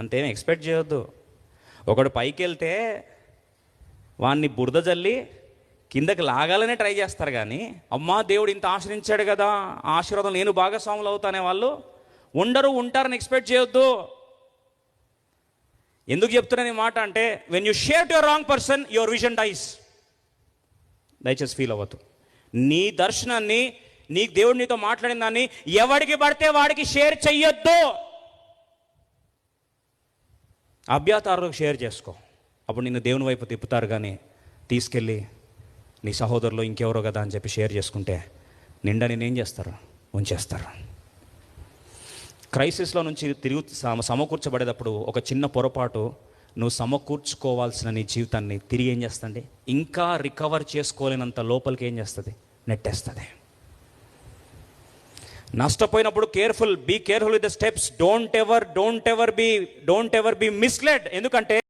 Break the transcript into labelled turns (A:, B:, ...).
A: అంతేం ఎక్స్పెక్ట్ చేయొద్దు. ఒకడు పైకి వెళ్తే వాడిని బురద జల్లి కిందకి లాగాలనే ట్రై చేస్తారు, కానీ అమ్మా దేవుడు ఇంత ఆశ్రయించాడు కదా, ఆశీర్వాదం నేను భాగస్వాములు అవుతానే వాళ్ళు ఉంటారని ఎక్స్పెక్ట్ చేయొద్దు. ఎందుకు చెప్తున్నాను ఈ మాట అంటే, when you share to your wrong person your vision dies. దయచేసి ఫీల్ అవ్వద్దు. నీ దర్శనాన్ని, నీకు దేవుడు నీతో మాట్లాడిన దాన్ని ఎవడికి పడితే వాడికి షేర్ చెయ్యొద్దు. అభ్యాతారులకు షేర్ చేసుకో, అప్పుడు నిన్ను దేవుని వైపు తిప్పుతారు. కానీ తీసుకెళ్ళి నీ సహోదరులు ఇంకెవరో కదా అని చెప్పి షేర్ చేసుకుంటే నిండా నేనేం చేస్తారు, ఉంచేస్తారు. క్రైసిస్లో నుంచి తిరిగి సమకూర్చబడేటప్పుడు ఒక చిన్న పొరపాటు నువ్వు సమకూర్చుకోవాల్సిన నీ జీవితాన్ని తిరిగి ఏం చేస్తుంది, ఇంకా రికవర్ చేసుకోలేనంత లోపలికి ఏం చేస్తుంది, నెట్టేస్తుంది. నష్టపోయినప్పుడు be careful with the steps. Don't ever be misled. ఎందుకంటే